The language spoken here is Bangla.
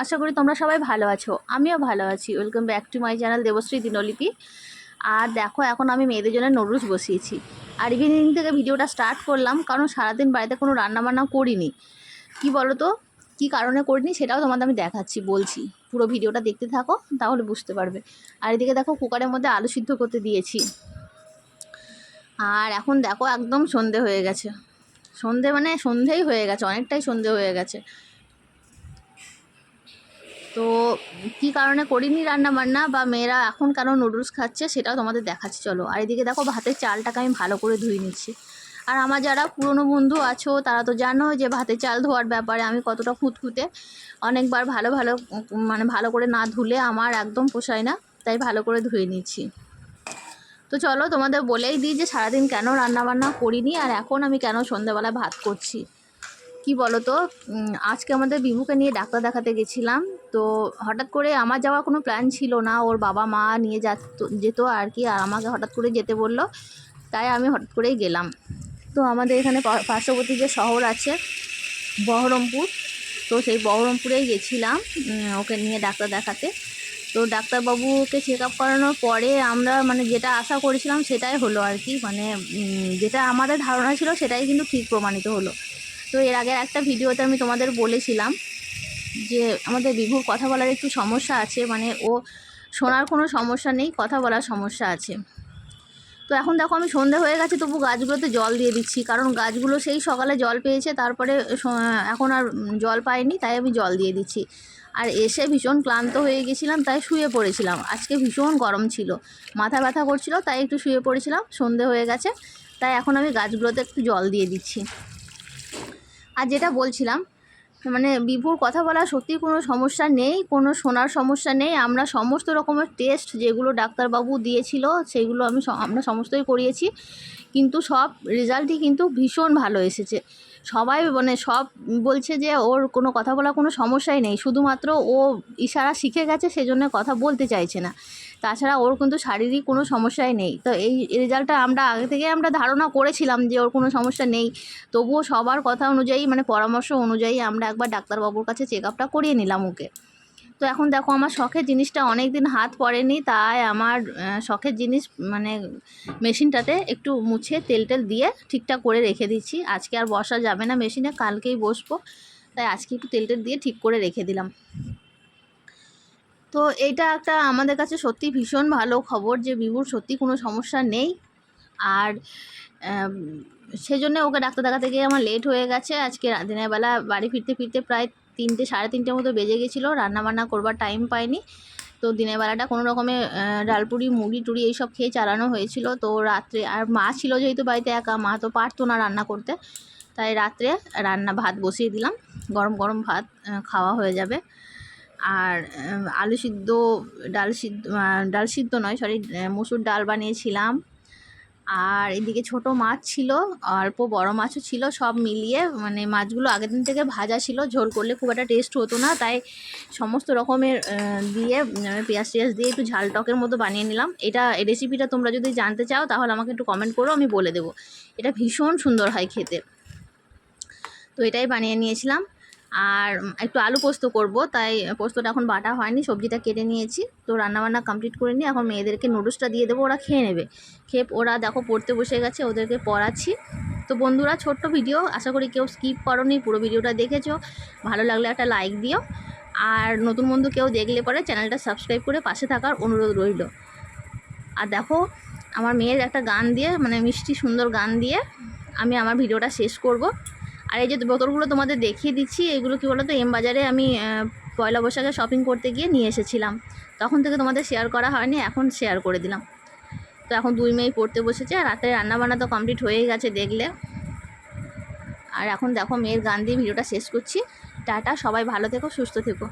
আশা করি তোমরা সবাই ভালো আছো, আমিও ভালো আছি। Welcome back to my channel Debashree Dinlipi. আর দেখো, এখন আমি মেয়েদের জন্য নুডলস বসিয়েছি। আর ইভিনিং থেকে ভিডিওটা স্টার্ট করলাম, কারণ সারাদিন বাড়িতে কোনো রান্নাবান্না করিনি। কি বলো তো, কী কারণে করিনি সেটাও তোমাদের আমি দেখাচ্ছি, বলছি। পুরো ভিডিওটা দেখতে থাকো, তাহলে বুঝতে পারবে। আর এদিকে দেখো, কুকারের মধ্যে আলু সিদ্ধ করতে দিয়েছি। আর এখন দেখো, একদম সন্ধে হয়ে গেছে। সন্ধে মানে সন্ধেই হয়ে গেছে, অনেকটাই সন্ধে হয়ে গেছে। তো কী কারণে করিনি রান্না বান্না, বা মেয়েরা এখন কেন নুডলস খাচ্ছে সেটাও তোমাদের দেখাচ্ছি, চলো। আর এদিকে দেখো, ভাতের চালটাকে আমি ভালো করে ধুয়ে নিচ্ছি। আর আমার যারা পুরনো বন্ধু আছো তারা তো জানো যে ভাতের চাল ধোয়ার ব্যাপারে আমি কতটা খুঁতখুঁতে। অনেকবার ভালো করে না ধুলে আমার একদম পোষায় না, তাই ভালো করে ধুয়ে নিচ্ছি। তো চলো, তোমাদের বলেই দিই যে সারাদিন কেন রান্নাবান্না করিনি, আর এখন আমি কেন সন্ধ্যাবেলায় ভাত করছি। কি বলো তো, আজকে আমাদের বিভুকে নিয়ে ডাক্তার দেখাতে গেছিলাম। তো হঠাৎ করে আমার যাওয়ার কোনো প্ল্যান ছিল না, ওর বাবা মা নিয়ে যেত আর কি। আর আমাকে হঠাৎ করে যেতে বললো, তাই আমি হঠাৎ করেই গেলাম। তো আমাদের এখানে পার্শ্ববর্তী যে শহর আছে বহরমপুর, তো সেই বহরমপুরেই গেছিলাম ওকে নিয়ে ডাক্তার দেখাতে। তো ডাক্তারবাবুকে চেক আপ করানোর পরে আমরা যেটা আশা করেছিলাম সেটাই হলো আর কি। যেটা আমাদের ধারণা ছিল সেটাই কিন্তু ঠিক প্রমাণিত হলো। তো এর আগের একটা ভিডিওতে আমি তোমাদের বলেছিলাম যে আমাদের বিভুর কথা বলার একটু সমস্যা আছে, ও শোনার কোনো সমস্যা নেই, কথা বলার সমস্যা আছে। তো এখন দেখো, আমি সন্ধে হয়ে গেছে তবু গাছগুলোতে জল দিয়ে দিচ্ছি, কারণ গাছগুলো সেই সকালে জল পেয়েছে, তারপরে এখন আর জল পায়নি, তাই আমি জল দিয়ে দিচ্ছি। আর এসে ভীষণ ক্লান্ত হয়ে গেছিলাম, তাই শুয়ে পড়েছিলাম। আজকে ভীষণ গরম ছিল, মাথা ব্যথা করছিল, তাই একটু শুয়ে পড়েছিলাম। সন্ধে হয়ে গেছে, তাই এখন আমি গাছগুলোতে একটু জল দিয়ে দিচ্ছি। আর যেটা বলছিলাম, বিভুর কথা বলা সত্যি কোনো সমস্যা নেই, কোনো শোনার সমস্যা নেই। আমরা সমস্ত রকমের টেস্ট যেগুলো ডাক্তারবাবু দিয়েছিল সেগুলো আমরা সমস্তই করিয়েছি, কিন্তু সব রেজাল্টই কিন্তু ভীষণ ভালো এসেছে। সবাই সব বলছে যে ওর কোনো কথা বলা কোনো সমস্যাই নেই, শুধুমাত্র ও ইশারা শিখে গেছে, সেজন্য কথা বলতে চাইছে না। তাছাড়া ওর কিন্তু শারীরিক কোনো সমস্যাই নেই। তো এই রেজাল্টটা আগে থেকে আমরা ধারণা করেছিলাম যে ওর কোনো সমস্যা নেই। তবুও সবার কথা অনুযায়ী পরামর্শ অনুযায়ী আমরা একবার ডাক্তারবাবুর কাছে চেক আপটা করিয়ে নিলাম ওকে। তো এখন দেখো, আমার শখের জিনিসটা অনেক দিন হাত পড়েনি, তাই আমার শখের জিনিস মেশিনটাতে একটু মুছে তেল দিয়ে ঠিকঠাক করে রেখে দিচ্ছি। আজকে আর বসা যাবে না মেশিনে, কালকেই বসবো, তাই আজকে একটু তেল দিয়ে ঠিক করে রেখে দিলাম। তো এইটা একটা আমাদের কাছে সত্যি ভীষণ ভালো খবর যে বিভুর সত্যি কোনো সমস্যা নেই। আর সেজন্য ওকে ডাক্তার দেখাতে গিয়ে আমার লেট হয়ে গেছে। আজকে দিনের বেলা বাড়ি ফিরতে প্রায় 3টে সাড়ে 3টের মতো বেজে গেছিলো, রান্নাবান্না করবার টাইম পাইনি। তো দিনের বেলাটা কোনো রকমে ডালপুরি মুড়ি টুড়ি এইসব খেয়ে চালানো হয়েছিল। তো রাত্রে আর মা ছিল যেহেতু বাড়িতে একা, মা তো পারতো না রান্না করতে, তাই রাত্রে ভাত বসিয়ে দিলাম। গরম গরম ভাত খাওয়া হয়ে যাবে। আর আলু সিদ্ধ, ডাল সিদ্ধ নয়, সরি, মসুর ডাল বানিয়েছিলাম। আর এদিকে ছোট মাছ ছিল, অল্প বড় মাছও ছিল, সব মিলিয়ে মাছগুলো আগের দিন থেকে ভাজা ছিল, ঝোল করলে খুব একটা টেস্ট হতো না, তাই সমস্ত রকমের দিয়ে পেঁয়াজ দিয়ে একটু ঝাল টকের মতো বানিয়ে নিলাম। এই রেসিপিটা তোমরা যদি জানতে চাও তাহলে আমাকে একটু কমেন্ট করো, আমি বলে দেবো। এটা ভীষণ সুন্দর হয় খেতে। তো এটাই বানিয়ে নিয়েছিলাম। আর একটু আলু পোস্ত করব, তাই পোস্তটা এখন বাটা হয়নি, সবজিটা কেটে নিয়েছি। তো রান্নাবান্না কমপ্লিট করে নিয়ে এখন মেয়েদেরকে নুডলসটা দিয়ে দেবো, ওরা খেয়ে নেবে। ওরা দেখো পড়তে বসে গেছে, ওদেরকে পড়াচ্ছি। তো বন্ধুরা, ছোট্ট ভিডিও, আশা করি কেউ স্কিপ করোনি, পুরো ভিডিওটা দেখেছো। ভালো লাগলে একটা লাইক দিও, আর নতুন বন্ধু কেউ দেখলে পরে চ্যানেলটা সাবস্ক্রাইব করে পাশে থাকার অনুরোধ রইল। আর দেখো, আমার মেয়ের একটা গান দিয়ে মিষ্টি সুন্দর গান দিয়ে আমি আমার ভিডিওটা শেষ করব। আর এই যে বোতলগুলো তোমাদের দেখিয়ে দিচ্ছি, এগুলো কী বলো তো, এম বাজারে আমি পয়লা বৈশাখে শপিং করতে গিয়ে নিয়ে এসেছিলাম। তখন থেকে তোমাদের শেয়ার করা হয়নি, এখন শেয়ার করে দিলাম। তো এখন 2 মেয়ে পড়তে বসেছে, আর রাতে রান্নাবান্না তো কমপ্লিট হয়েই গেছে দেখলে। আর এখন দেখো, মেয়ের গান দিয়ে ভিডিওটা শেষ করছি। টাটা, সবাই ভালো থেকো, সুস্থ থেকো।